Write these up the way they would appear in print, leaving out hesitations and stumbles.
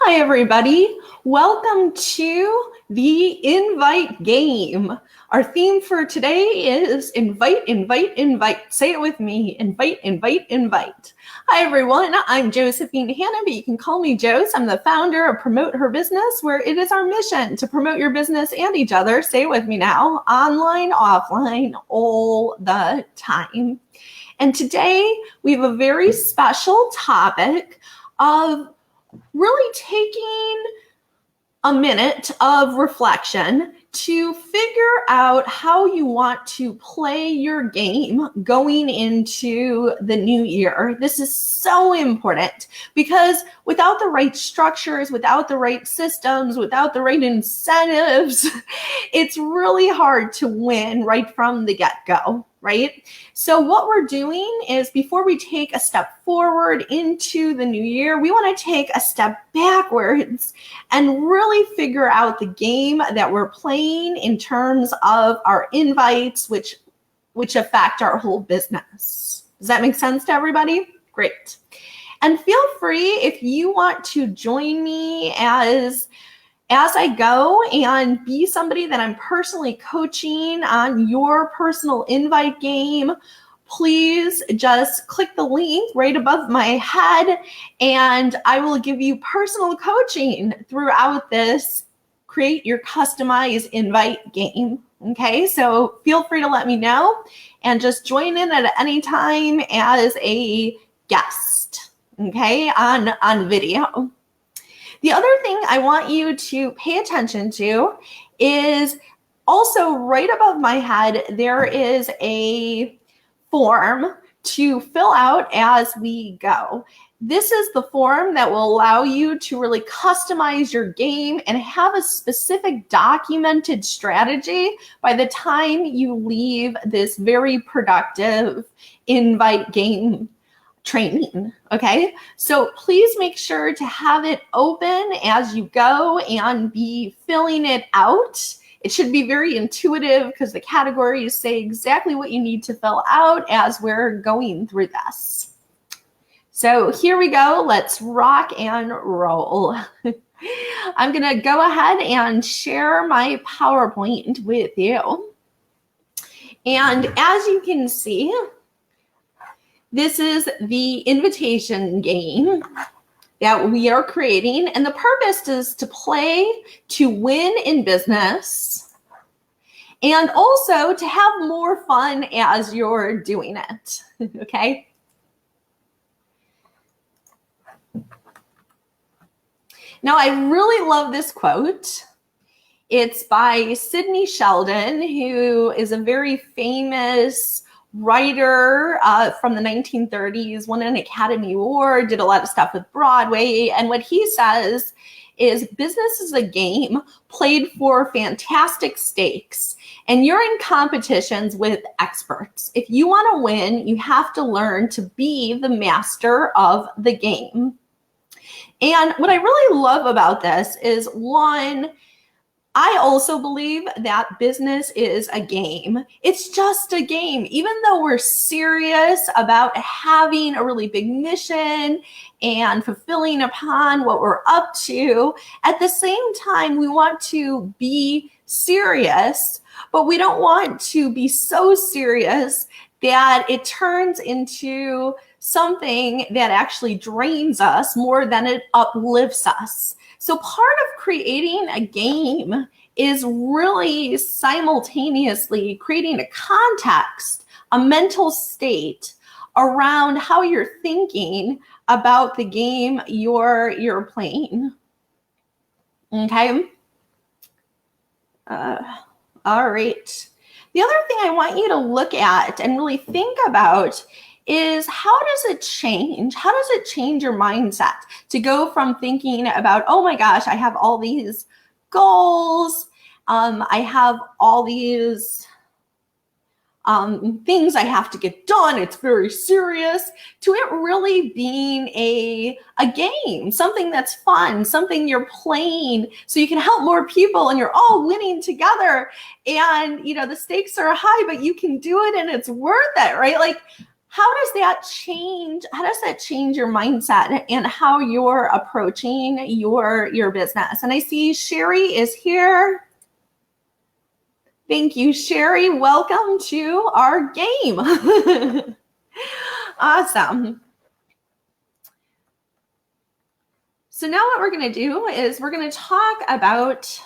Hi, everybody. Welcome to the Invite Game. Our theme for today is invite, invite, invite. Say it with me. Invite, invite, invite. Hi, everyone. I'm Josephine Hanna, but you can call me Jose. I'm the founder of Promote Her Business, where it is our mission to promote your business and each other. Say it with me now. Online, offline, all the time. And today we have a very special topic of really taking a minute of reflection to figure out how you want to play your game going into the new year. This is so important because without the right structures, without the right systems, without the right incentives, it's really hard to win right from the get-go, right? So what we're doing is before we take a step forward into the new year, we want to take a step backwards and really figure out the game that we're playing in terms of our invites, which affect our whole business. Does that make sense to everybody? Great. And feel free if you want to join me as I go and be somebody that I'm personally coaching on your personal invite game. Please just click the link right above my head and I will give you personal coaching throughout this Create Your Customized Invite game. Okay, so feel free to let me know and just join in at any time as a guest, okay, on video. The other thing I want you to pay attention to is also right above my head, there is a form to fill out as we go. This is the form that will allow you to really customize your game and have a specific documented strategy by the time you leave this very productive invite game training, okay? So please make sure to have it open as you go and be filling it out. It should be very intuitive because the categories say exactly what you need to fill out as we're going through this. So here we go. Let's rock and roll. I'm going to go ahead and share my PowerPoint with you. And as you can see, this is the invitation game that we are creating. And the purpose is to play to win in business and also to have more fun as you're doing it, okay? Now, I really love this quote. It's by Sidney Sheldon, who is a very famous writer from the 1930s, won an Academy Award, did a lot of stuff with Broadway. And what he says is business is a game played for fantastic stakes. And you're in competitions with experts. If you want to win, you have to learn to be the master of the game. And what I really love about this is, one, I also believe that business is a game. It's just a game. Even though we're serious about having a really big mission and fulfilling upon what we're up to, at the same time, we want to be serious, but we don't want to be so serious that it turns into something that actually drains us more than it uplifts us. So part of creating a game is really simultaneously creating a context, a mental state around how you're thinking about the game you're playing. Okay. All right. The other thing I want you to look at and really think about is how does it change? How does it change your mindset to go from thinking about, oh my gosh, I have all these goals, I have all these things I have to get done, it's very serious, to it really being a game, something that's fun, something you're playing so you can help more people and you're all winning together. And, you know, the stakes are high, but you can do it and it's worth it, right? Like, how does that change your mindset and how you're approaching your business? And I see Sherry is here. Thank you, Sherry. Welcome to our game. Awesome. So now what we're going to do is we're going to talk about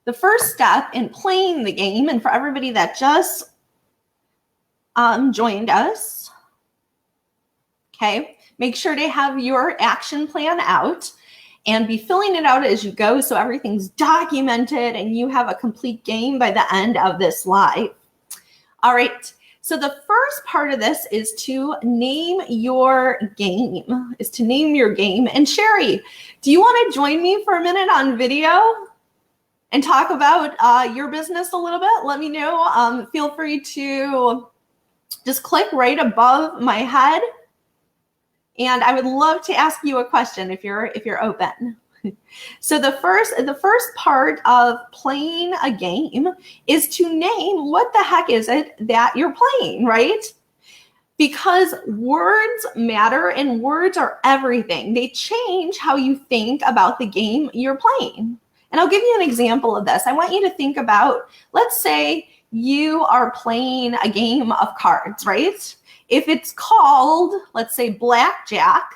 the first step in playing the game. And for everybody that just joined us, okay, make sure to have your action plan out and be filling it out as you go so everything's documented and you have a complete game by the end of this live. All right. So the first part of this is to name your game, And Sherry, do you want to join me for a minute on video and talk about your business a little bit? Let me know. Feel free to just click right above my head. And I would love to ask you a question if you're open. So the first part of playing a game is to name what the heck is it that you're playing, right? Because words matter and words are everything. They change how you think about the game you're playing. And I'll give you an example of this. I want you to think about, let's say you are playing a game of cards, right? If it's called, let's say, blackjack,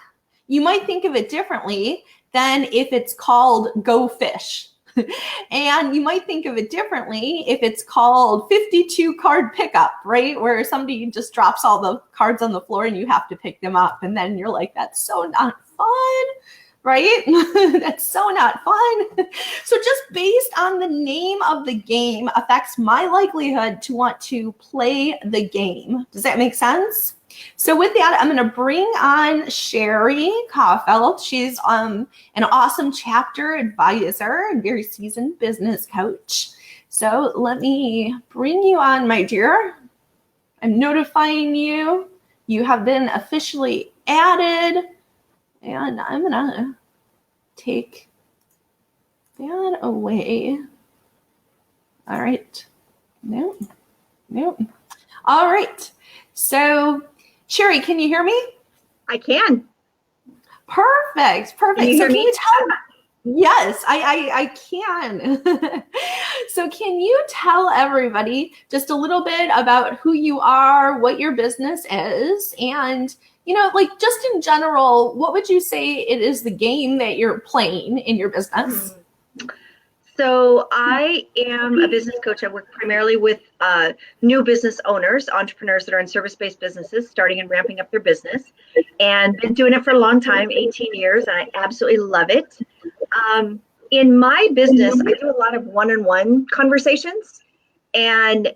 you might think of it differently than if it's called Go Fish. And you might think of it differently if it's called 52 card pickup, right? Where somebody just drops all the cards on the floor and you have to pick them up. And then you're like, that's so not fun, right? That's so not fun. So just based on the name of the game affects my likelihood to want to play the game. Does that make sense? So with that, I'm going to bring on Sherry Caulfield. She's an awesome chapter advisor and very seasoned business coach. So let me bring you on, my dear. I'm notifying you. You have been officially added. And I'm going to take that away. All right. Nope. All right. So Sherry, can you hear me? I can. Perfect. Can you hear me? You tell? Yes, I can. So can you tell everybody just a little bit about who you are, what your business is, and like just in general, what would you say it is the game that you're playing in your business? So I am a business coach. I work primarily with new business owners, entrepreneurs that are in service-based businesses, starting and ramping up their business, and been doing it for a long time, 18 years, and I absolutely love it. In my business, I do a lot of one-on-one conversations, and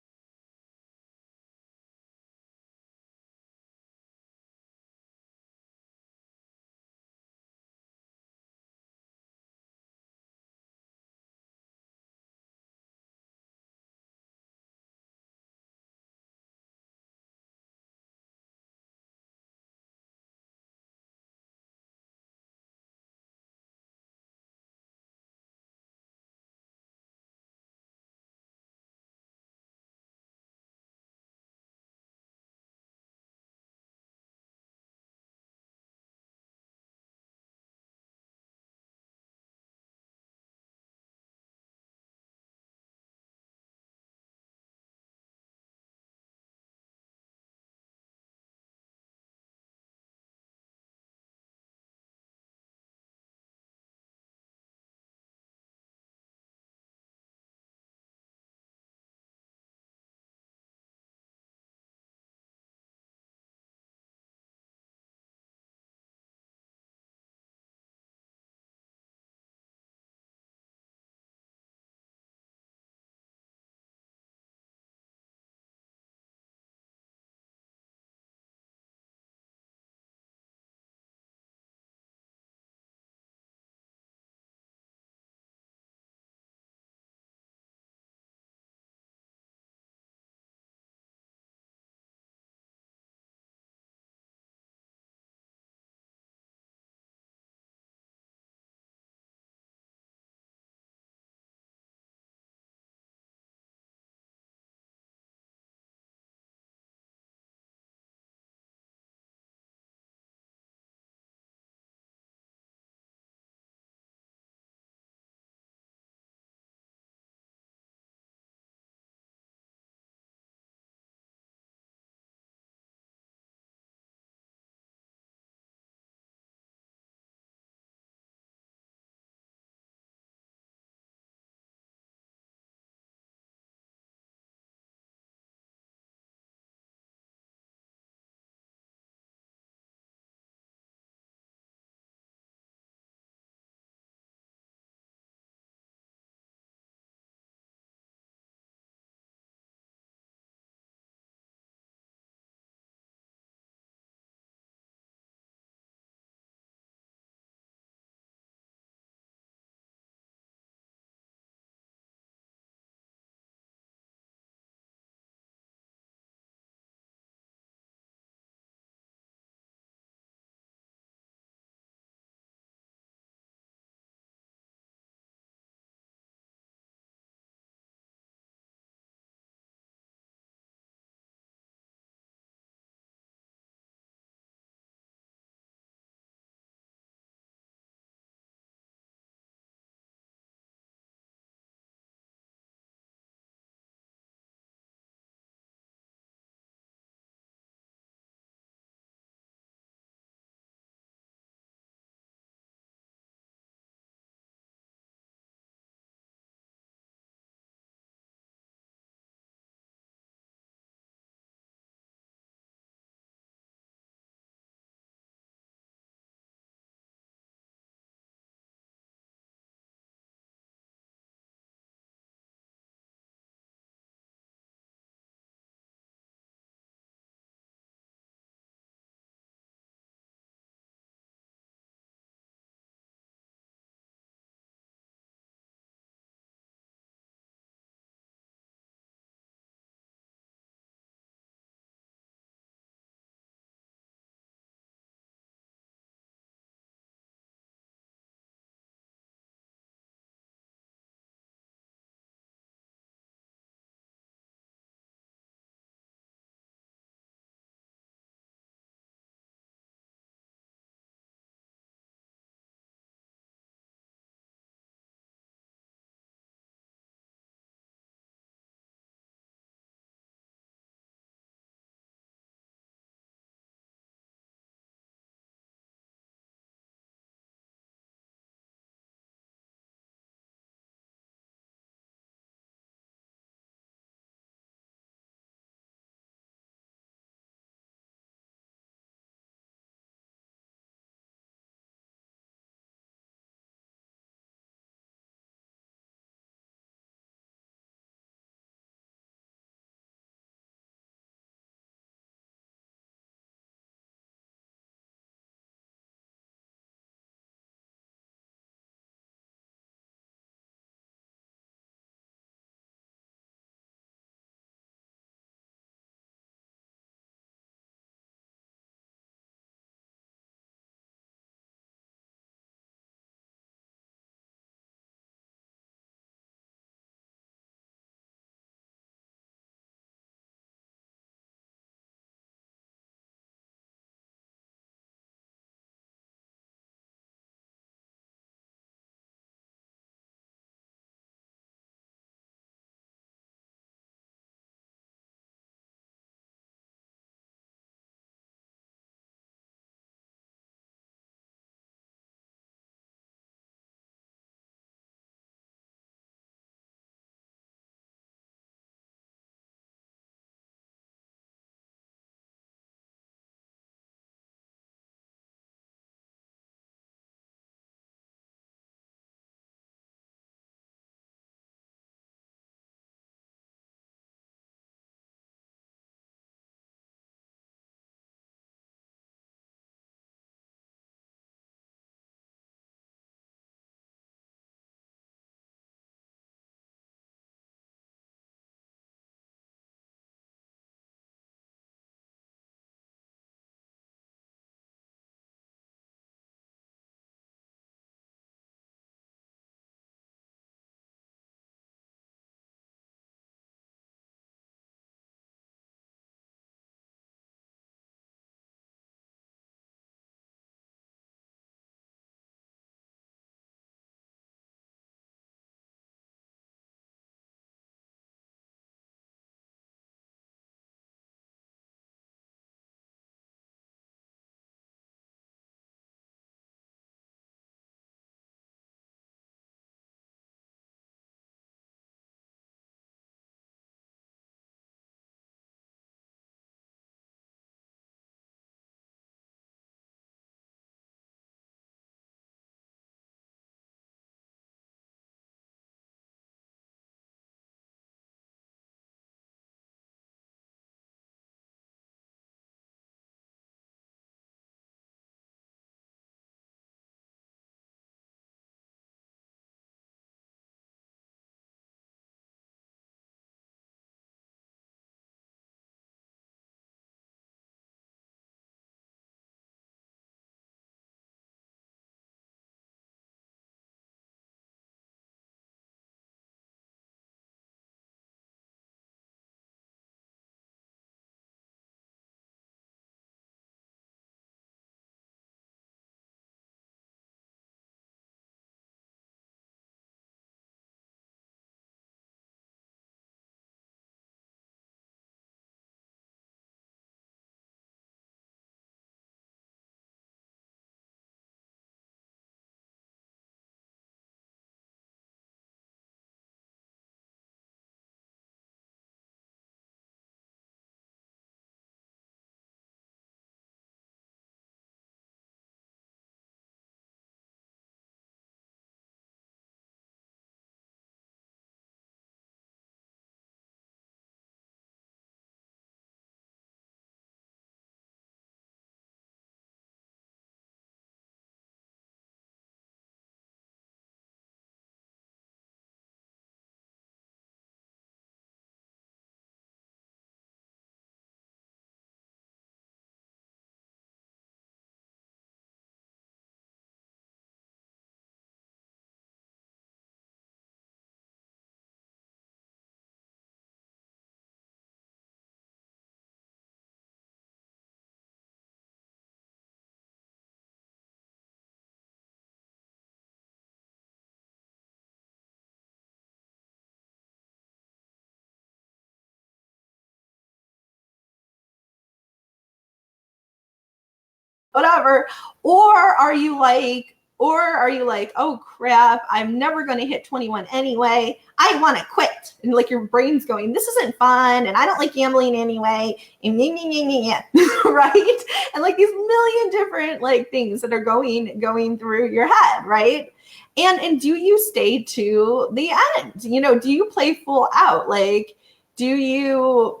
whatever? Or are you like, oh crap, I'm never going to hit 21 anyway. I want to quit. And like your brain's going, this isn't fun. And I don't like gambling anyway. And right? And like these million different like things that are going through your head, right? And do you stay to the end? You know, do you play full out? Like, do you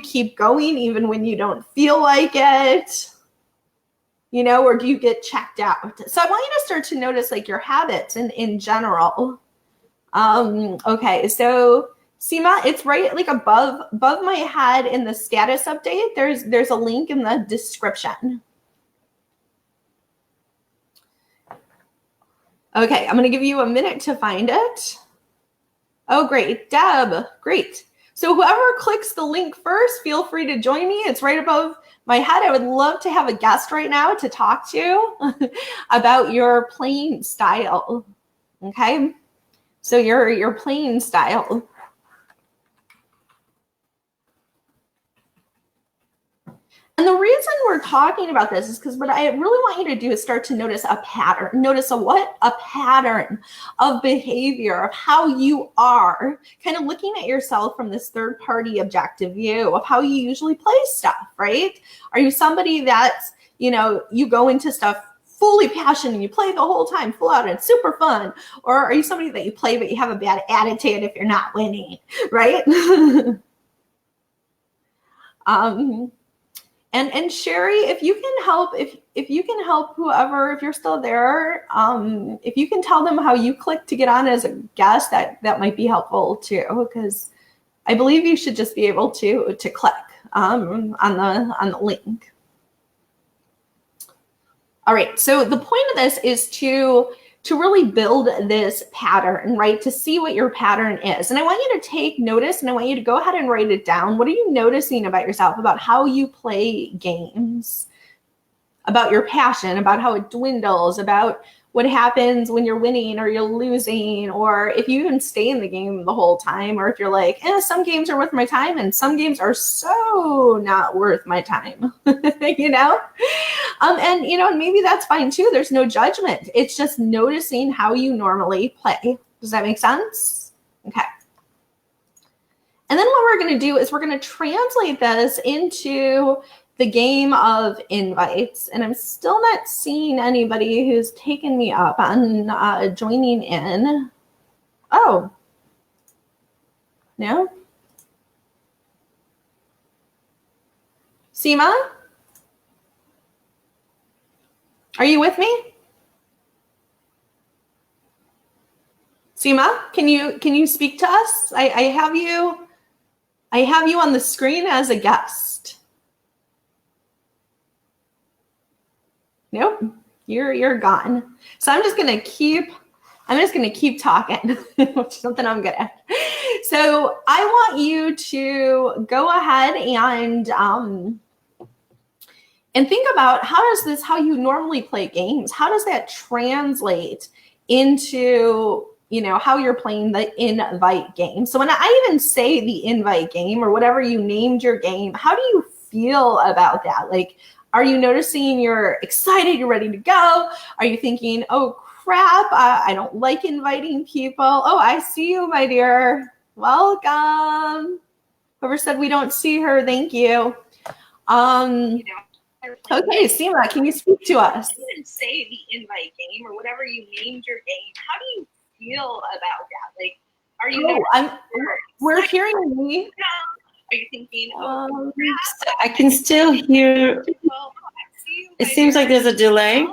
keep going even when you don't feel like it? You know, or do you get checked out? So I want you to start to notice like your habits in general. Okay, so Seema, it's right like above my head in the status update. There's a link in the description. Okay, I'm gonna give you a minute to find it. Oh, great, Deb, great. So whoever clicks the link first, feel free to join me. It's right above my head. I would love to have a guest right now to talk to about your playing style. Okay, so your playing style. And the reason we're talking about this is because what I really want you to do is start to notice a pattern. Notice a what? A pattern of behavior, of how you are, kind of looking at yourself from this third-party objective view of how you usually play stuff, right? Are you somebody that's, you know, you go into stuff fully passionate and you play the whole time full out and it's super fun? Or are you somebody that you play but you have a bad attitude if you're not winning, right? And Sherry, if you can help, if you can help whoever, if you're still there, if you can tell them how you click to get on as a guest, that might be helpful too, because I believe you should just be able to click on the link. All right, so the point of this is to really build this pattern, right? To see what your pattern is. And I want you to take notice and I want you to go ahead and write it down. What are you noticing about yourself, about how you play games, about your passion, about how it dwindles, about what happens when you're winning or you're losing, or if you even stay in the game the whole time, or if you're like, some games are worth my time and some games are so not worth my time, you know? And, you know, maybe that's fine too. There's no judgment. It's just noticing how you normally play. Does that make sense? Okay. And then what we're going to do is we're going to translate this into the game of invites. And I'm still not seeing anybody who's taken me up on joining in. Oh, no? Seema? Are you with me? Seema, can you speak to us? I have you on the screen as a guest. Nope, you're gone. So I'm just gonna keep talking, which is something I'm good at. So I want you to go ahead and think about how you normally play games. How does that translate into, you know, how you're playing the invite game? So when I even say the invite game or whatever you named your game, how do you feel about that? Like, are you noticing you're excited, you're ready to go? Are you thinking, oh crap, I don't like inviting people? Oh, I see you, my dear. Welcome. Whoever said we don't see her, thank you. Okay, Seema, can you speak to us? I didn't say the invite game or whatever you named your game. How do you feel about that? Like, are you? We're hearing me. Are you thinking? I can still hear. It seems like there's a delay.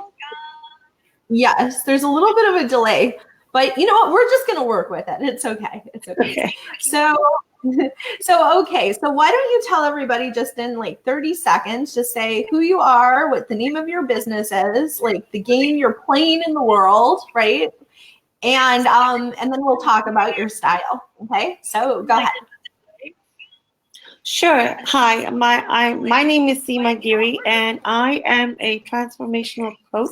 Yes, there's a little bit of a delay, but you know what? We're just going to work with it. It's okay. It's okay. So why don't you tell everybody just in like 30 seconds, just say who you are, what the name of your business is, like the game you're playing in the world, right? And then we'll talk about your style. Okay, so go ahead. Sure. Hi, my name is Seema Giri, and I am a transformational coach.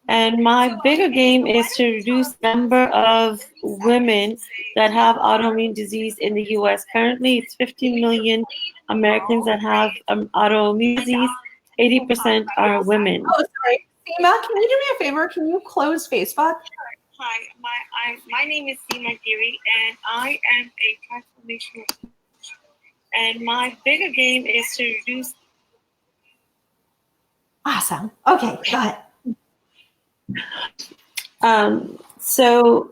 And my bigger game is to reduce the number of women that have autoimmune disease in the U.S. Currently, it's 15 million Americans that have autoimmune disease, 80% are women. Oh, sorry. Seema, can you do me a favor? Can you close Facebook? Hi, my name is Seema Giri, and I am a transformational coach. And my bigger game is to reduce. Awesome. Okay, go ahead. So,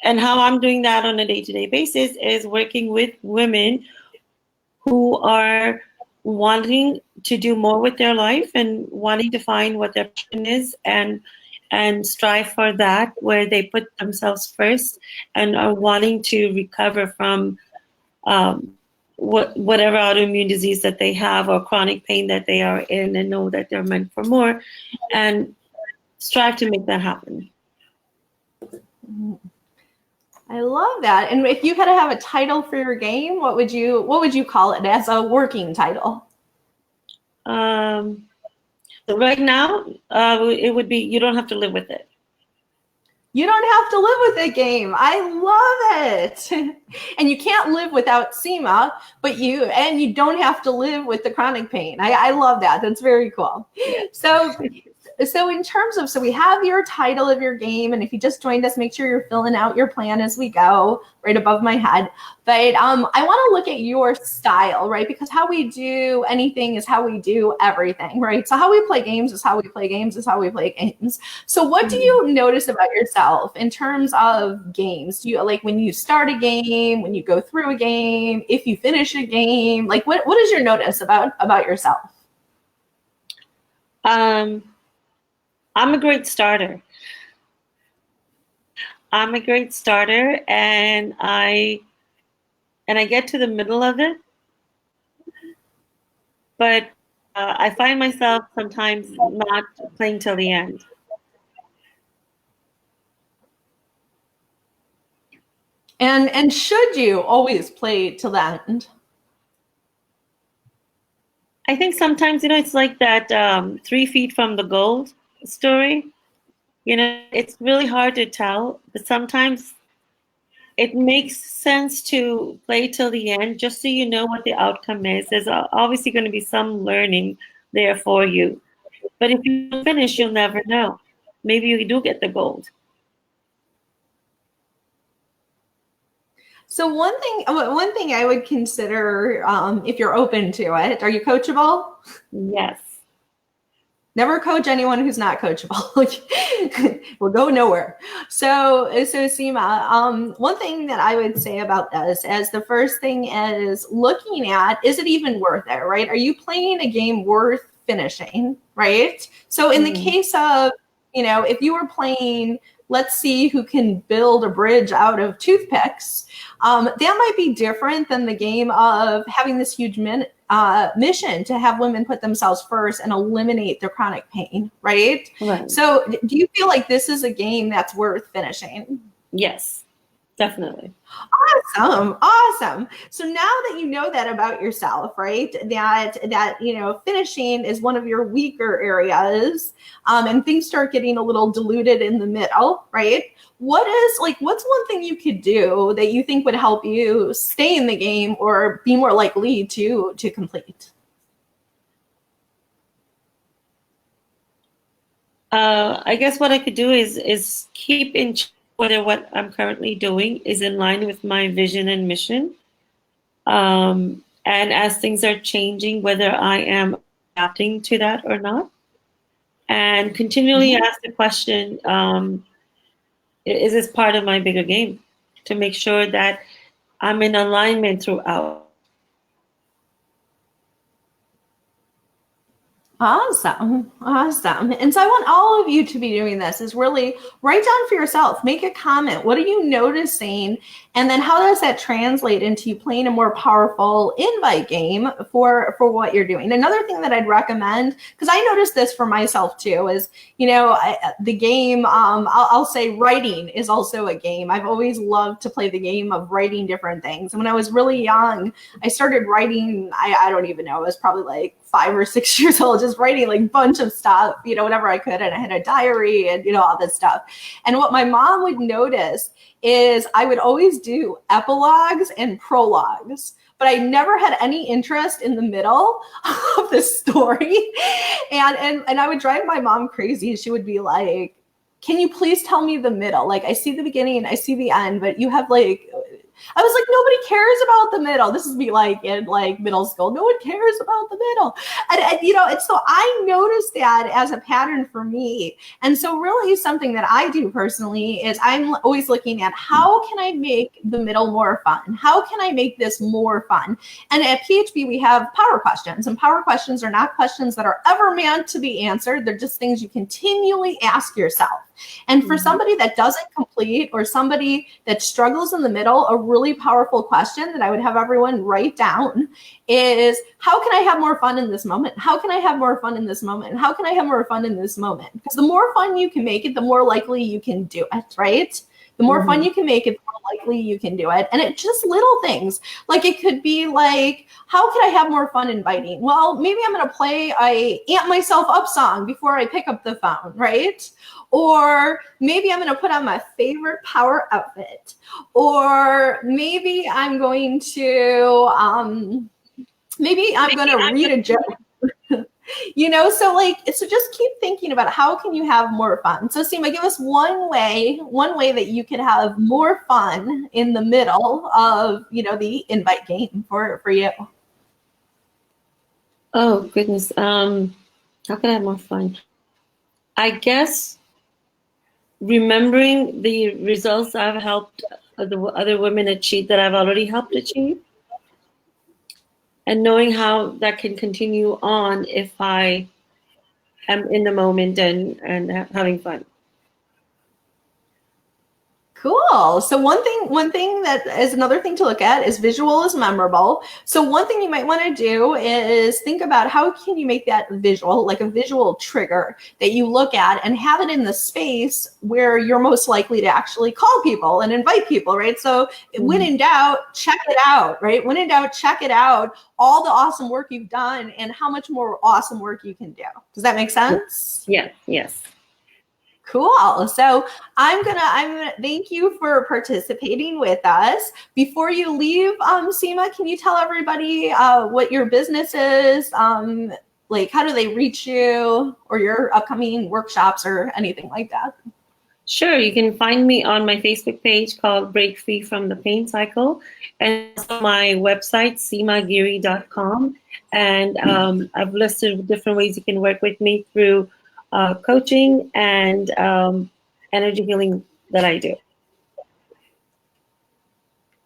and how I'm doing that on a day-to-day basis is working with women who are wanting to do more with their life and wanting to find what their passion is and strive for that, where they put themselves first and are wanting to recover from whatever autoimmune disease that they have or chronic pain that they are in, and know that they're meant for more and strive to make that happen. I love that. And if you had to have a title for your game, what would you call it as a working title? So right now, it would be You Don't Have to Live with It. You don't have to live with the game. I love it. And you can't live without Seema, but you don't have to live with the chronic pain. I love that. That's very cool. So in terms of, so we have your title of your game, and if you just joined us, make sure you're filling out your plan as we go, right above my head. But I want to look at your style, right? Because how we do anything is how we do everything, right? So how we play games is how we play games is how we play games. So what do you notice about yourself in terms of games? Do you like when you start a game, when you go through a game, if you finish a game, like what is your notice about yourself? I'm a great starter. I'm a great starter, and I get to the middle of it, but I find myself sometimes not playing till the end. And should you always play till the end? I think sometimes, it's like that 3 feet from the gold story. It's really hard to tell, but sometimes it makes sense to play till the end just so you know what the outcome is. There's obviously going to be some learning there for you. But if you don't finish, you'll never know. Maybe you do get the gold. So one thing I would consider, if you're open to it, are you coachable? Yes. Never coach anyone who's not coachable. We'll go nowhere. So Seema, one thing that I would say about this as the first thing is looking at, is it even worth it, right? Are you playing a game worth finishing, right? So in the case of, if you were playing, let's see who can build a bridge out of toothpicks, that might be different than the game of having this huge mission to have women put themselves first and eliminate their chronic pain, right? So do you feel like this is a game that's worth finishing? Yes, definitely. Awesome. So now that you know that about yourself, right, that finishing is one of your weaker areas, and things start getting a little diluted in the middle, right? What's one thing you could do that you think would help you stay in the game or be more likely to complete? I guess what I could do is keep in check whether what I'm currently doing is in line with my vision and mission. And as things are changing, whether I am adapting to that or not. And continually ask the question, is this part of my bigger game? To make sure that I'm in alignment throughout. Awesome. And so I want all of you to be doing this, is really write down for yourself, make a comment. What are you noticing? And then how does that translate into you playing a more powerful invite game for what you're doing? Another thing that I'd recommend, because I noticed this for myself too, is, the game, I'll say writing is also a game. I've always loved to play the game of writing different things. And when I was really young, I started writing, I don't even know, it was probably like 5 or 6 years old, just writing like a bunch of stuff, whatever I could. And I had a diary and, all this stuff. And what my mom would notice is I would always do epilogues and prologues, but I never had any interest in the middle of the story. And I would drive my mom crazy. She would be like, can you please tell me the middle? Like, I see the beginning and I see the end, but you have like, I was like, nobody cares about the middle. This is me like in like middle school. No one cares about the middle. And so I noticed that as a pattern for me. And so really something that I do personally is I'm always looking at how can I make the middle more fun? How can I make this more fun? And at PHP, we have power questions, and power questions are not questions that are ever meant to be answered. They're just things you continually ask yourself. And for somebody that doesn't complete or somebody that struggles in the middle, a really powerful question that I would have everyone write down is, how can I have more fun in this moment? How can I have more fun in this moment? And how can I have more fun in this moment? Because the more fun you can make it, the more likely you can do it, right? The more fun you can make it, the more likely you can do it. And it's just little things. Like it could be like, how can I have more fun inviting? Well, maybe I'm going to play a Amp Myself Up song before I pick up the phone, right? Or maybe I'm going to put on my favorite power outfit. Or maybe I'm going to, read a joke. So just keep thinking about how can you have more fun. So Seema, give us one way that you can have more fun in the middle of, the invite game for you. Oh, goodness. How can I have more fun? I guess remembering the results I've helped the other women achieve that I've already helped achieve, and knowing how that can continue on if I am in the moment and having fun. Cool. So one thing that is another thing to look at is visual is memorable. So one thing you might want to do is think about how can you make that visual, like a visual trigger that you look at and have it in the space where you're most likely to actually call people and invite people, right? So when in doubt, check it out, right? When in doubt, check it out, all the awesome work you've done and how much more awesome work you can do. Does that make sense? Yes. Cool. So I'm gonna thank you for participating with us. Before you leave, Seema, can you tell everybody what your business is? Like how do they reach you or your upcoming workshops or anything like that? Sure. You can find me on my Facebook page called Break Free from the Pain Cycle, and also my website, seemagiri.com. And I've listed different ways you can work with me through coaching and energy healing that I do.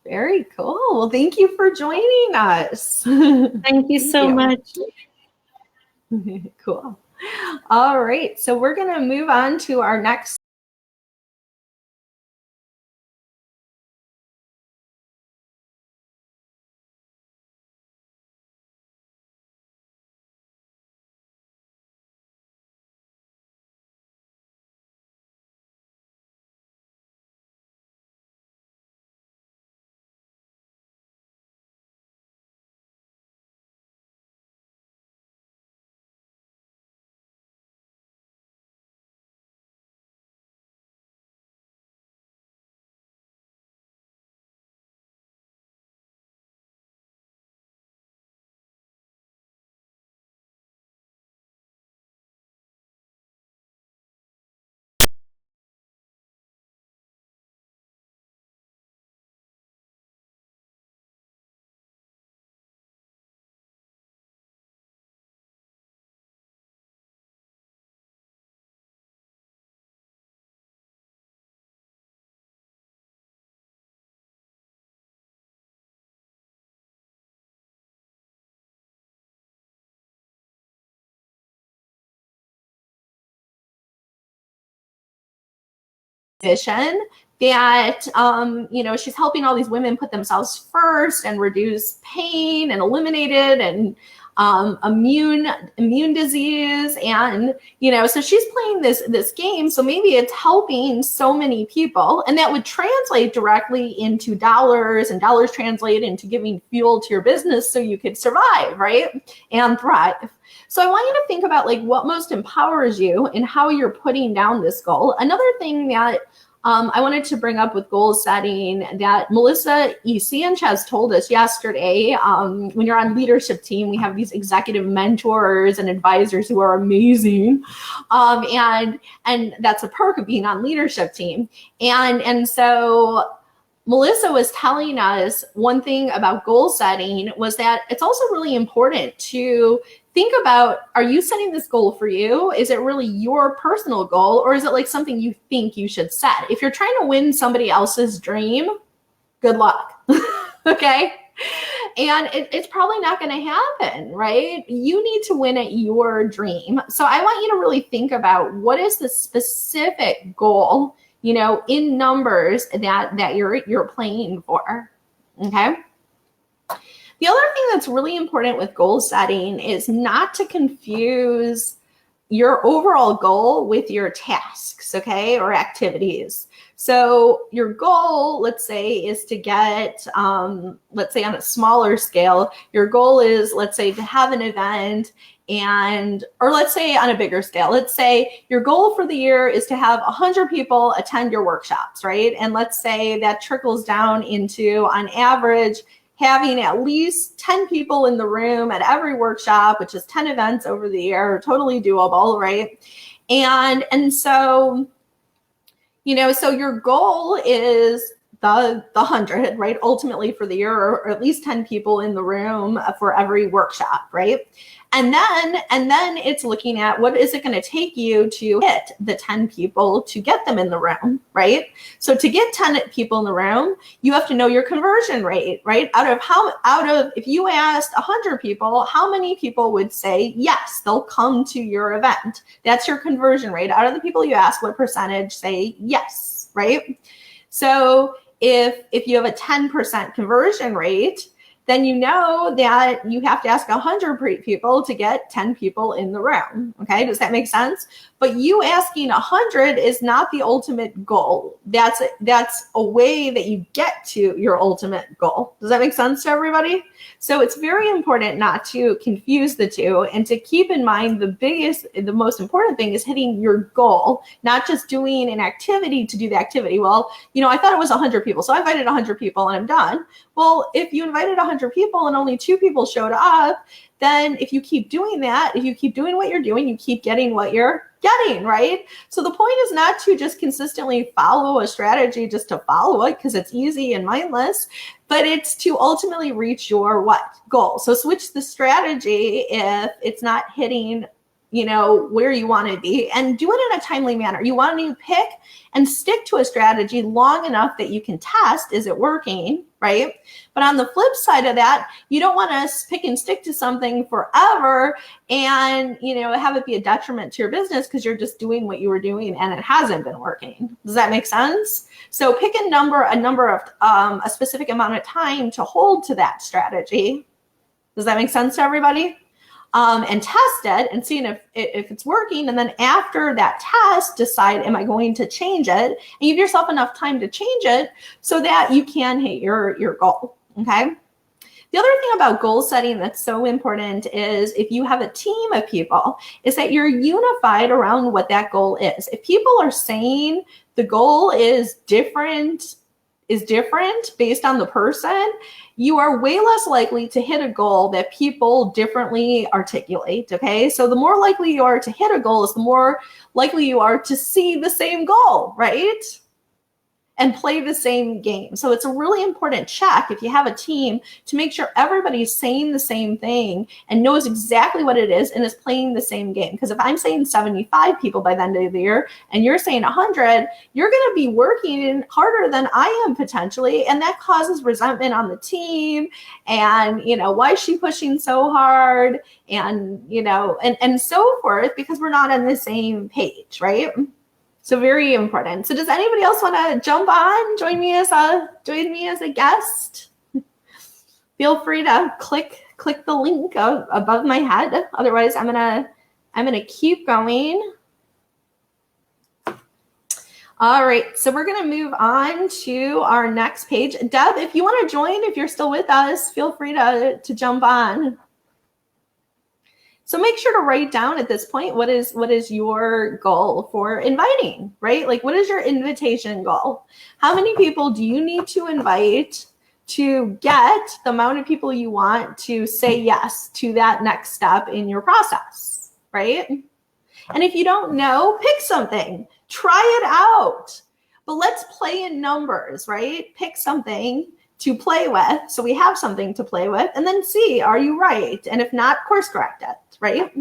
Very cool. Well, thank you for joining us. Thank you so much. Cool. All right. So we're going to move on to our next vision that she's helping all these women put themselves first and reduce pain and eliminate it and immune disease, and so she's playing this game. So maybe it's helping so many people, and that would translate directly into dollars, and dollars translate into giving fuel to your business so you could survive, right, and thrive. So I want you to think about like what most empowers you and how you're putting down this goal. Another thing that I wanted to bring up with goal setting that Melissa E. Sanchez told us yesterday. When you're on leadership team, we have these executive mentors and advisors who are amazing. And that's a perk of being on leadership team. And so Melissa was telling us one thing about goal setting was that it's also really important to think about, are you setting this goal for you? Is it really your personal goal, or is it like something you think you should set? If you're trying to win somebody else's dream, good luck. Okay. And it's probably not going to happen, right? You need to win at your dream. So I want you to really think about what is the specific goal, in numbers that you're playing for. Okay. The other thing that's really important with goal setting is not to confuse your overall goal with your tasks, okay, or activities. So your goal, let's say, is to get, let's say on a smaller scale, your goal is, let's say, to have an event, or let's say on a bigger scale, let's say your goal for the year is to have 100 people attend your workshops, right? And let's say that trickles down into, on average, having at least 10 people in the room at every workshop, which is 10 events over the year, totally doable, right? And so, so your goal is the 100, right? Ultimately for the year, or at least 10 people in the room for every workshop, right? And then it's looking at what is it going to take you to hit the 10 people to get them in the room, right? So to get 10 people in the room, you have to know your conversion rate, right? If you asked 100 people, how many people would say yes, they'll come to your event? That's your conversion rate. Out of the people you ask, what percentage say yes, right? So if you have a 10% conversion rate, then you know that you have to ask 100 people to get 10 people in the room. Okay, does that make sense? But you asking 100 is not the ultimate goal. That's a way that you get to your ultimate goal. Does that make sense to everybody? So it's very important not to confuse the two, and to keep in mind the most important thing is hitting your goal, not just doing an activity to do the activity. Well, I thought it was 100 people, so I invited 100 people and I'm done. Well, if you invited 100 people and only 2 people showed up, then if you keep doing that, if you keep doing what you're doing, you keep getting what you're getting, right? So the point is not to just consistently follow a strategy just to follow it because it's easy and mindless, but it's to ultimately reach your goal. So switch the strategy if it's not hitting where you want to be, and do it in a timely manner. You want to pick and stick to a strategy long enough that you can test, is it working, right? But on the flip side of that, you don't want to pick and stick to something forever and, have it be a detriment to your business because you're just doing what you were doing and it hasn't been working. Does that make sense? So pick a number of a specific amount of time to hold to that strategy. Does that make sense to everybody? And test it and seeing if it's working. And then after that test, decide, am I going to change it? And give yourself enough time to change it so that you can hit your goal, okay? The other thing about goal setting that's so important is if you have a team of people, is that you're unified around what that goal is. If people are saying the goal is different based on the person, you are way less likely to hit a goal that people differently articulate, okay? So the more likely you are to hit a goal is the more likely you are to see the same goal, right? And play the same game. So it's a really important check if you have a team to make sure everybody's saying the same thing and knows exactly what it is and is playing the same game. Because if I'm saying 75 people by the end of the year and you're saying 100, you're going to be working harder than I am potentially. And that causes resentment on the team. And, why is she pushing so hard? And, and so forth, because we're not on the same page, right? So very important. So does anybody else want to jump on? Join me as a guest? Feel free to click click the link above my head. Otherwise, I'm gonna keep going. All right, so we're gonna move on to our next page. Deb, if you want to join, if you're still with us, feel free to jump on. So make sure to write down at this point, what is your goal for inviting, right? Like, what is your invitation goal? How many people do you need to invite to get the amount of people you want to say yes to that next step in your process, right? And if you don't know, pick something, try it out, but let's play in numbers, right? Pick something to play with, so we have something to play with, and then see, are you right? And if not, course correct it, right?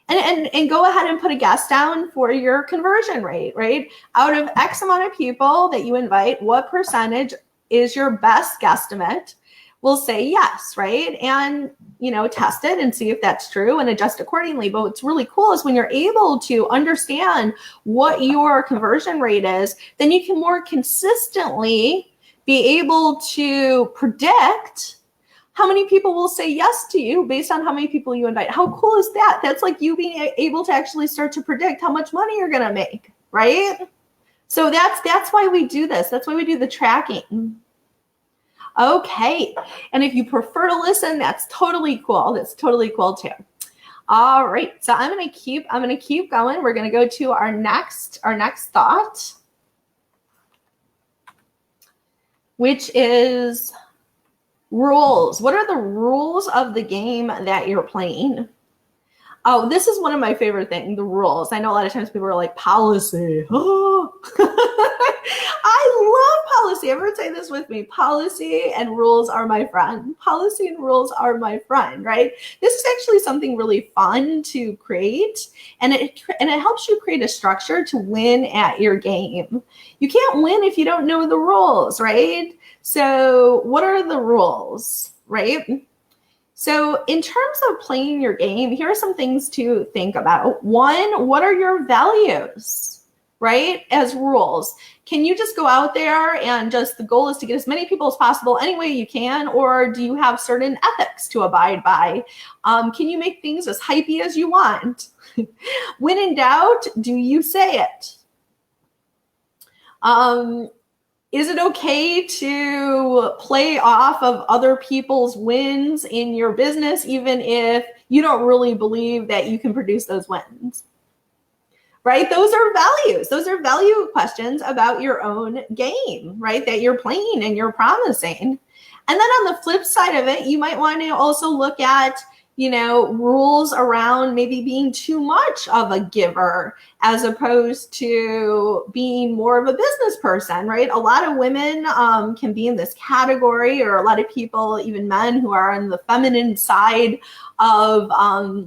And go ahead and put a guess down for your conversion rate, right? Out of X amount of people that you invite, what percentage is your best guesstimate? We'll say yes, right? And, you know, test it and see if that's true and adjust accordingly. But what's really cool is when you're able to understand what your conversion rate is, then you can more consistently be able to predict how many people will say yes to you based on how many people you invite. How cool is that? That's like you being able to actually start to predict how much money you're going to make, right? So that's why we do this. That's why we do the tracking. Okay. And if you prefer to listen, that's totally cool. That's totally cool too. All right. So I'm going to keep going. We're going to go to our next thought, which is rules. What are the rules of the game that you're playing? Oh, this is one of my favorite things, the rules. I know a lot of times people are like, policy. Oh. I love policy. Everyone say this with me. Policy and rules are my friend. Policy and rules are my friend, right? This is actually something really fun to create, and it helps you create a structure to win at your game. You can't win if you don't know the rules, right? So what are the rules, right? So in terms of playing your game, here are some things to think about. One, what are your values, right? As rules. Can you just go out there and just the goal is to get as many people as possible any way you can? Or do you have certain ethics to abide by? Can you make things as hypey as you want? When in doubt, do you say it? Is it okay to play off of other people's wins in your business, even if you don't really believe that you can produce those wins? Right? Those are values. Those are value questions about your own game, right? That you're playing and you're promising. And then on the flip side of it, you might want to also look at, you know, rules around maybe being too much of a giver as opposed to being more of a business person, right? A lot of women can be in this category, or a lot of people, even men who are on the feminine side of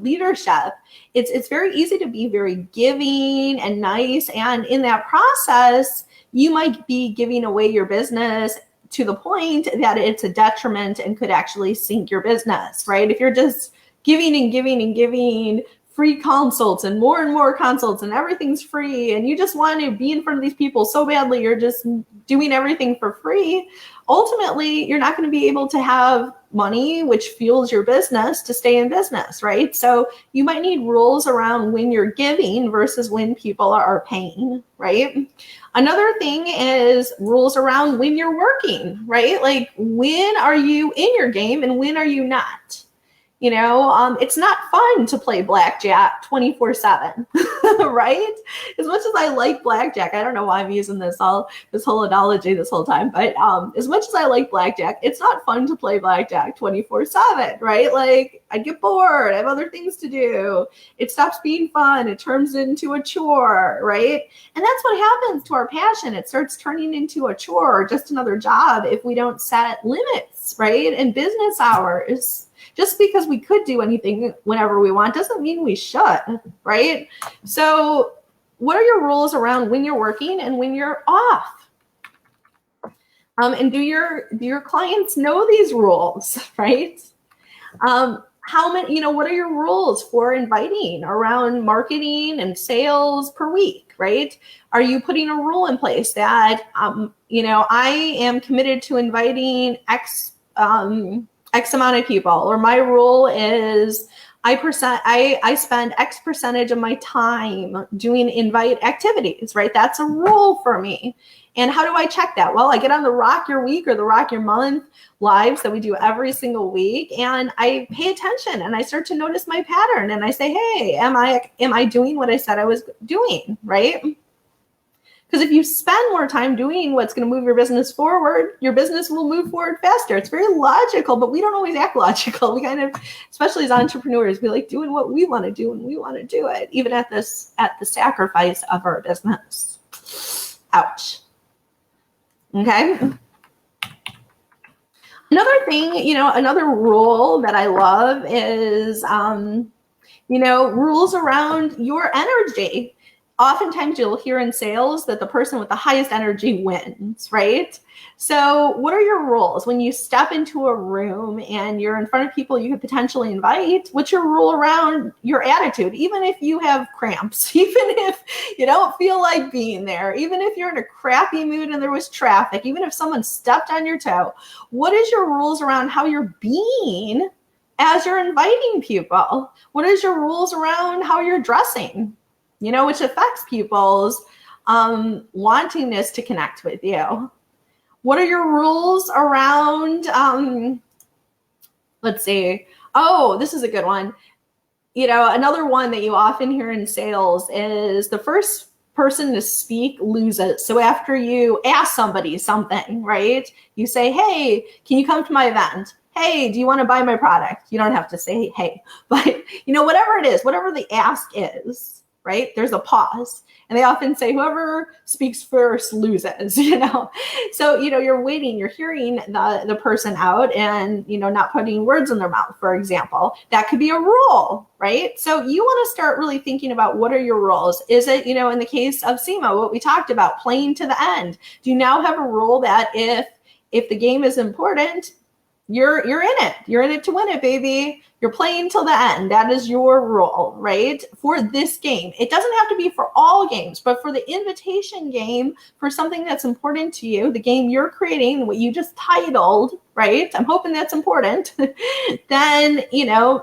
leadership. It's very easy to be very giving and nice. And in that process, you might be giving away your business to the point that it's a detriment and could actually sink your business, right? If you're just giving and giving and giving free consults and more consults and everything's free and you just want to be in front of these people so badly, you're just doing everything for free, ultimately you're not going to be able to have money which fuels your business to stay in business, right? So you might need rules around when you're giving versus when people are paying, right? Another thing is rules around when you're working, right? Like, when are you in your game and when are you not? You know, it's not fun to play blackjack 24/7, right? As much as I like blackjack, I don't know why I'm using this whole analogy this whole time, but as much as I like blackjack, it's not fun to play blackjack 24/7, right? Like, I get bored, I have other things to do. It stops being fun, it turns into a chore, right? And that's what happens to our passion. It starts turning into a chore or just another job if we don't set limits, right? And business hours. Just because we could do anything whenever we want doesn't mean we should, right? So what are your rules around when you're working and when you're off? And do your clients know these rules, right? How many, you know, what are your rules for inviting around marketing and sales per week, right? Are you putting a rule in place that, you know, I am committed to inviting X X amount of people, or my rule is I spend X percentage of my time doing invite activities, right? That's a rule for me. And how do I check that? Well, I get on the Rock Your Week or the Rock Your Month lives that we do every single week, and I pay attention and I start to notice my pattern, and I say, hey, am I doing what I said I was doing, right? Because if you spend more time doing what's going to move your business forward, your business will move forward faster. It's very logical, but we don't always act logical. We kind of, especially as entrepreneurs, we like doing what we want to do when we want to do it, even at the sacrifice of our business. Ouch. Okay. Another thing, another rule that I love is, rules around your energy. Oftentimes you'll hear in sales that the person with the highest energy wins, right? So what are your rules when you step into a room and you're in front of people you could potentially invite? What's your rule around your attitude? Even if you have cramps, even if you don't feel like being there, even if you're in a crappy mood and there was traffic, even if someone stepped on your toe, what is your rules around how you're being as you're inviting people? What is your rules around how you're dressing? Which affects people's wantingness to connect with you. What are your rules around, let's see. Oh, this is a good one. Another one that you often hear in sales is the first person to speak loses. So after you ask somebody something, right? You say, hey, can you come to my event? Hey, do you want to buy my product? You don't have to say, hey, but whatever it is, whatever the ask is, right? There's a pause. And they often say, whoever speaks first loses, So, you're waiting, you're hearing the person out and, not putting words in their mouth, for example. That could be a rule, right? So you want to start really thinking about what are your rules? Is it, in the case of SEMA, what we talked about, playing to the end? Do you now have a rule that if the game is important, you're in it. You're in it to win it, baby. You're playing till the end. That is your role, right? For this game. It doesn't have to be for all games, but for the invitation game, for something that's important to you, the game you're creating, what you just titled, right? I'm hoping that's important. Then,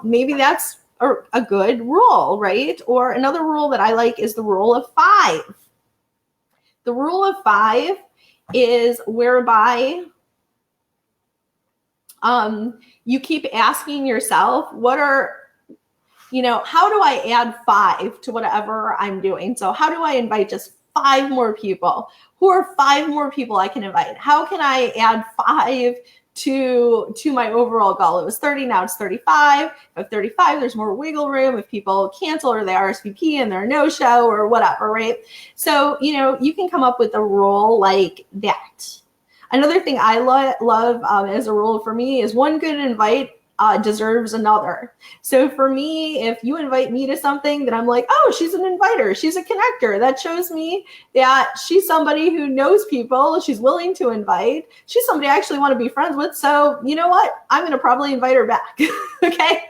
maybe that's a good rule, right? Or another rule that I like is the rule of 5. The rule of 5 is whereby you keep asking yourself, how do I add 5 to whatever I'm doing? So how do I invite just 5 more people? Who are 5 more people I can invite? How can I add 5 to my overall goal? It was 30, now it's 35. If 35, there's more wiggle room if people cancel or they RSVP and they're no-show or whatever, right? So, you can come up with a rule like that. Another thing I love as a rule for me is one good invite deserves another. So for me, if you invite me to something that I'm like, oh, she's an inviter, she's a connector, that shows me that she's somebody who knows people, she's willing to invite, she's somebody I actually want to be friends with. So you know what? I'm going to probably invite her back. Okay.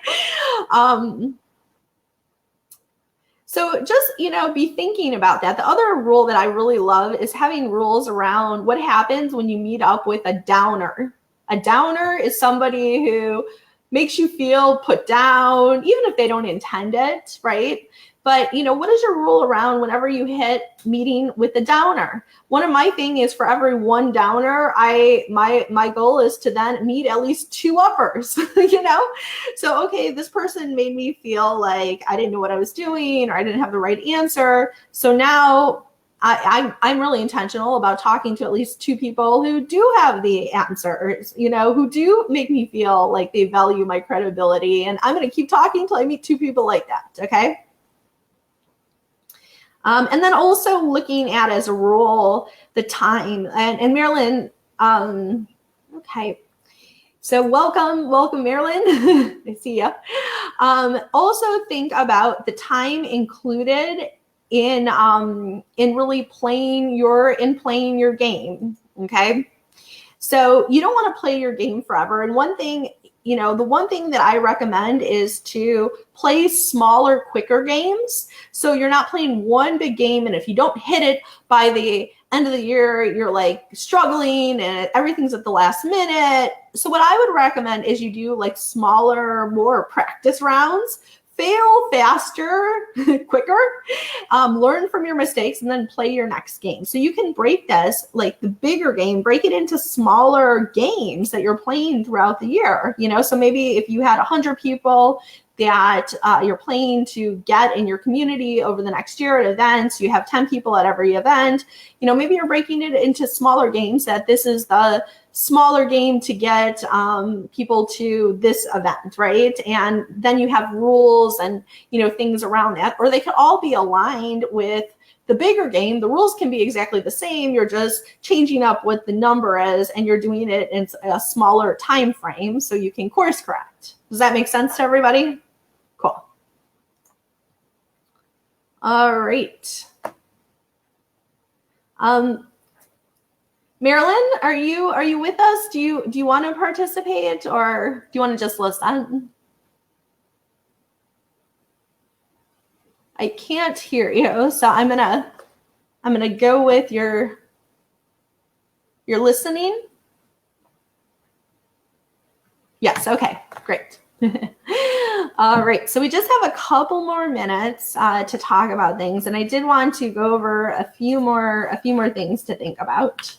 So just, be thinking about that. The other rule that I really love is having rules around what happens when you meet up with a downer. A downer is somebody who makes you feel put down, even if they don't intend it, right? But, what is your rule around whenever you hit meeting with the downer? One of my thing is for every one downer, my goal is to then meet at least 2 uppers, So, okay, this person made me feel like I didn't know what I was doing or I didn't have the right answer. So now I'm really intentional about talking to at least 2 people who do have the answers, who do make me feel like they value my credibility. And I'm going to keep talking until I meet 2 people like that, okay? And then also looking at, as a rule, the time. And Marilyn, okay. So welcome, Marilyn. I see ya. Also think about the time included in really playing your game. Okay. So you don't want to play your game forever. And one thing, the one thing that I recommend is to play smaller, quicker games. So you're not playing one big game, and if you don't hit it by the end of the year, you're like struggling and everything's at the last minute. So what I would recommend is you do like smaller, more practice rounds, fail faster, quicker, learn from your mistakes, and then play your next game. So you can break this, like the bigger game, break it into smaller games that you're playing throughout the year. You know, so maybe if you had 100 people that you're playing to get in your community over the next year at events, you have 10 people at every event, you know, maybe you're breaking it into smaller games, that this is the smaller game to get people to this event, right? And then you have rules and, you know, things around that, or they could all be aligned with the bigger game. The rules can be exactly the same. You're just changing up what the number is, and you're doing it in a smaller time frame so you can course correct. Does that make sense to everybody? Cool. All right. Marilyn, are you with us? Do you want to participate, or do you want to just listen? I can't hear you, so I'm gonna go with your listening. Yes. Okay. Great. All right. So we just have a couple more minutes to talk about things, and I did want to go over a few more things to think about.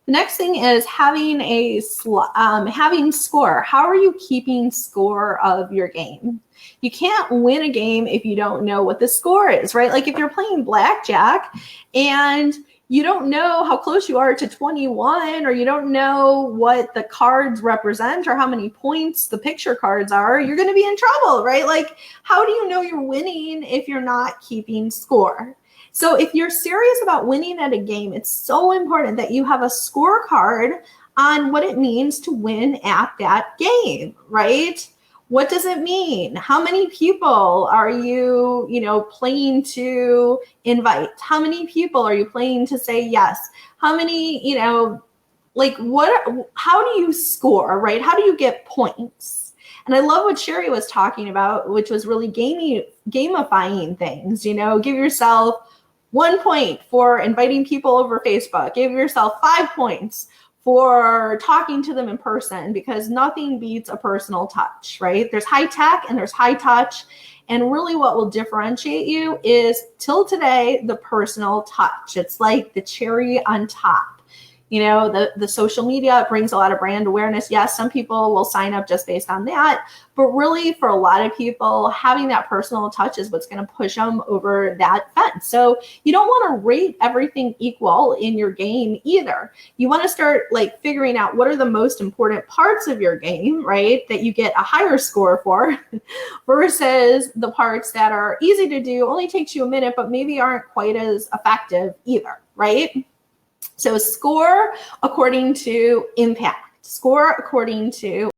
The next thing is having having score. How are you keeping score of your game? You can't win a game if you don't know what the score is, right? Like if you're playing blackjack and you don't know how close you are to 21, or you don't know what the cards represent or how many points the picture cards are, you're going to be in trouble, right? Like, how do you know you're winning if you're not keeping score? So if you're serious about winning at a game, it's so important that you have a scorecard on what it means to win at that game, right? What does it mean? How many people are you, playing to invite? How many people are you playing to say yes? How many, how do you score, right? How do you get points? And I love what Sherry was talking about, which was really gamifying things. Give yourself 1 point for inviting people over Facebook. Give yourself 5 points for talking to them in person, because nothing beats a personal touch, right? There's high tech and there's high touch. And really what will differentiate you is, till today, the personal touch. It's like the cherry on top. The social media brings a lot of brand awareness. Yes, some people will sign up just based on that, but really for a lot of people, having that personal touch is what's going to push them over that fence. So you don't want to rate everything equal in your game either. You want to start figuring out what are the most important parts of your game, right? That you get a higher score for versus the parts that are easy to do, only takes you a minute, but maybe aren't quite as effective either, right? So score according to impact, score according to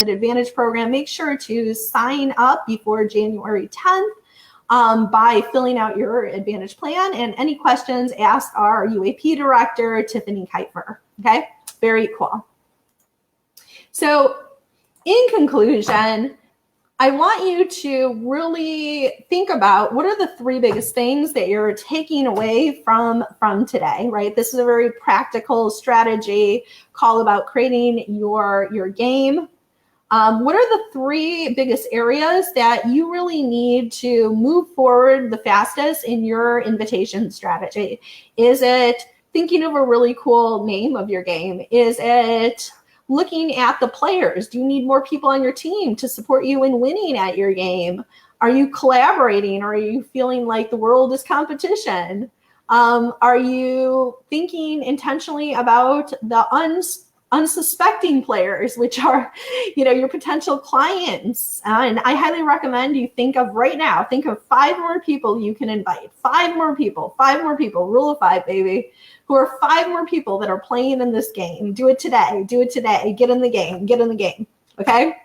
Ultimate Advantage program, make sure to sign up before January 10th by filling out your Advantage plan. And any questions, ask our UAP director, Tiffany Kuiper. Okay, very cool. So in conclusion, I want you to really think about what are the 3 biggest things that you're taking away from today, right? This is a very practical strategy call about creating your game. What are the 3 biggest areas that you really need to move forward the fastest in your invitation strategy? Is it thinking of a really cool name of your game? Is it looking at the players? Do you need more people on your team to support you in winning at your game? Are you collaborating, or are you feeling like the world is competition? Are you thinking intentionally about the unsuspecting players, which are, your potential clients? And I highly recommend you think of 5 more people you can invite. 5 more people, rule of 5, baby. Who are 5 more people that are playing in this game. Do it today, get in the game, okay?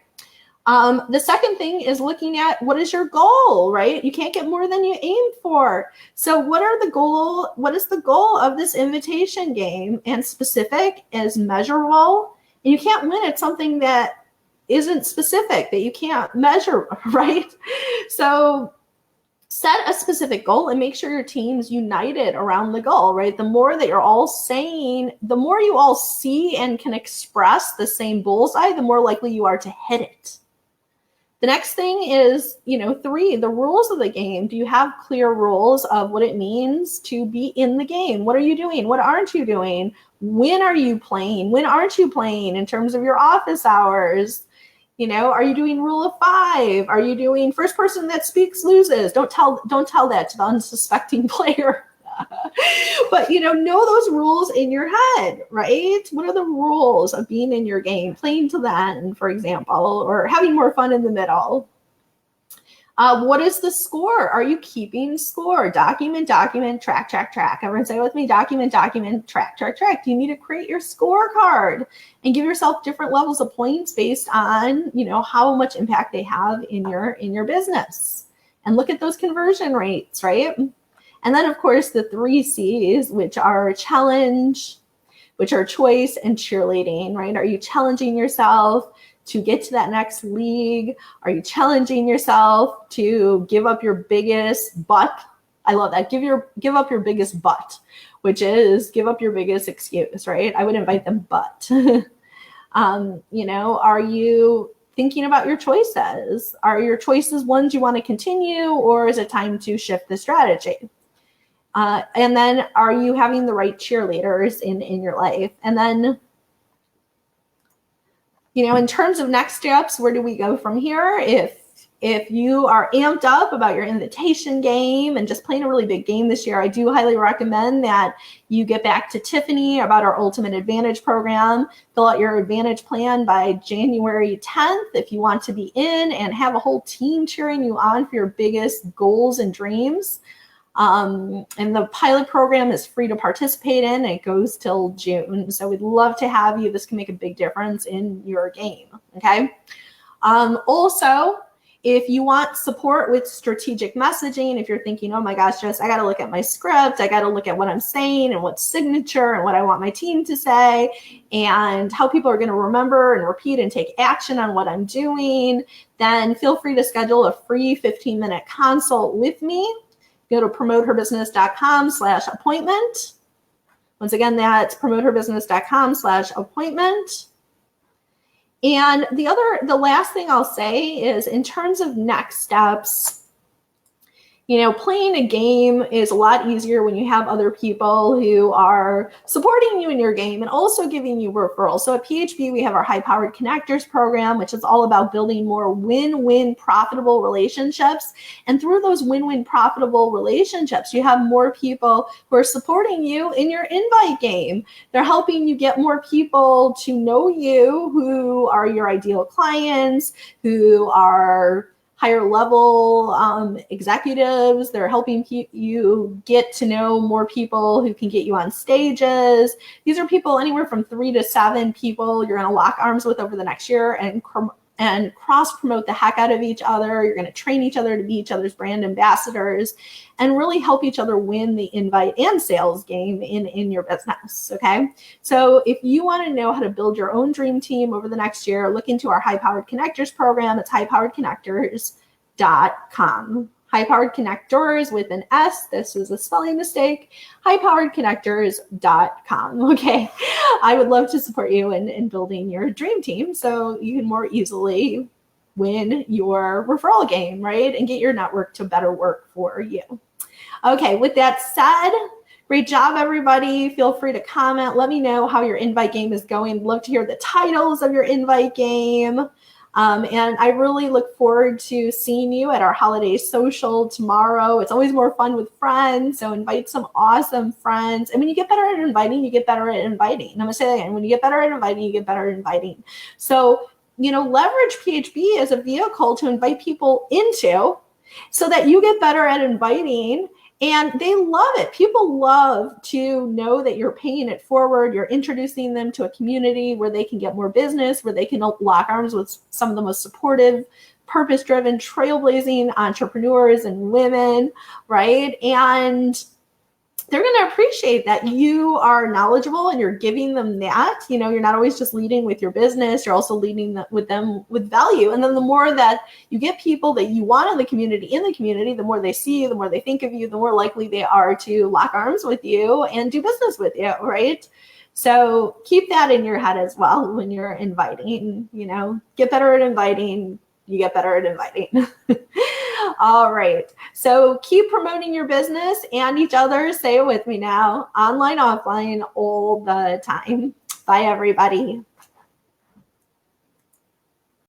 The second thing is looking at what is your goal, right? You can't get more than you aim for. So what is the goal of this invitation game? And specific is measurable. And you can't win at something that isn't specific, that you can't measure, right? So set a specific goal and make sure your team's united around the goal, right? The more that you're all saying, the more you all see and can express the same bullseye, the more likely you are to hit it. The next thing is, 3, the rules of the game. Do you have clear rules of what it means to be in the game? What are you doing? What aren't you doing? When are you playing? When aren't you playing in terms of your office hours? Are you doing rule of 5? Are you doing first person that speaks loses? Don't tell that to the unsuspecting player. But, know those rules in your head, right? What are the rules of being in your game, playing to the end, for example, or having more fun in the middle? What is the score? Are you keeping score? Document, track. Everyone say it with me, document, track. You need to create your scorecard and give yourself different levels of points based on, how much impact they have in your business. And look at those conversion rates, right? And then, of course, the 3 C's, which are challenge, which are choice, and cheerleading, right? Are you challenging yourself to get to that next league? Are you challenging yourself to give up your biggest butt? I love that. Give up your biggest butt, which is give up your biggest excuse, right? I would invite them, but, are you thinking about your choices? Are your choices ones you want to continue, or is it time to shift the strategy? And then are you having the right cheerleaders in your life? And then, in terms of next steps, where do we go from here? If you are amped up about your invitation game and just playing a really big game this year, I do highly recommend that you get back to Tiffany about our Ultimate Advantage program. Fill out your Advantage plan by January 10th if you want to be in and have a whole team cheering you on for your biggest goals and dreams. And the pilot program is free to participate in. It goes till June. So we'd love to have you. This can make a big difference in your game. Okay. Also, if you want support with strategic messaging, if you're thinking, oh my gosh, Jess, I got to look at my script. I got to look at what I'm saying and what's signature and what I want my team to say and how people are going to remember and repeat and take action on what I'm doing, then feel free to schedule a free 15-minute consult with me. Go to promoteherbusiness.com/appointment. Once again, that's promoteherbusiness.com/appointment. And the last thing I'll say is in terms of next steps, playing a game is a lot easier when you have other people who are supporting you in your game and also giving you referrals. So at PHB, we have our High Powered Connectors program, which is all about building more win-win profitable relationships. And through those win-win profitable relationships, you have more people who are supporting you in your invite game. They're helping you get more people to know you who are your ideal clients, who are higher level executives. They're helping you get to know more people who can get you on stages. These are people anywhere from 3 to 7 people you're going to lock arms with over the next year and and cross promote the heck out of each other. You're going to train each other to be each other's brand ambassadors and really help each other win the invite and sales game in your business. Okay. So if you want to know how to build your own dream team over the next year, look into our High Powered Connectors program. It's highpoweredconnectors.com. High Powered Connectors with an S. This was a spelling mistake. highpoweredconnectors.com. Okay. I would love to support you in building your dream team so you can more easily win your referral game, right? And get your network to better work for you. Okay. With that said, great job, everybody. Feel free to comment. Let me know how your invite game is going. Love to hear the titles of your invite game. And I really look forward to seeing you at our holiday social tomorrow. It's always more fun with friends, so invite some awesome friends. And when you get better at inviting, you get better at inviting. I'm going to say that again. When you get better at inviting, you get better at inviting. So, leverage PHB as a vehicle to invite people into so that you get better at inviting. And they love it. People love to know that you're paying it forward. You're introducing them to a community where they can get more business, where they can lock arms with some of the most supportive, purpose-driven, trailblazing entrepreneurs and women, right? And they're going to appreciate that you are knowledgeable and you're giving them that. You're not always just leading with your business. You're also leading with them with value. And then the more that you get people that you want in the community, the more they see you, the more they think of you, the more likely they are to lock arms with you and do business with you, right? So keep that in your head as well when you're inviting. Get better at inviting. You get better at inviting. All right. So keep promoting your business and each other. Say it with me now. Online, offline, all the time. Bye, everybody.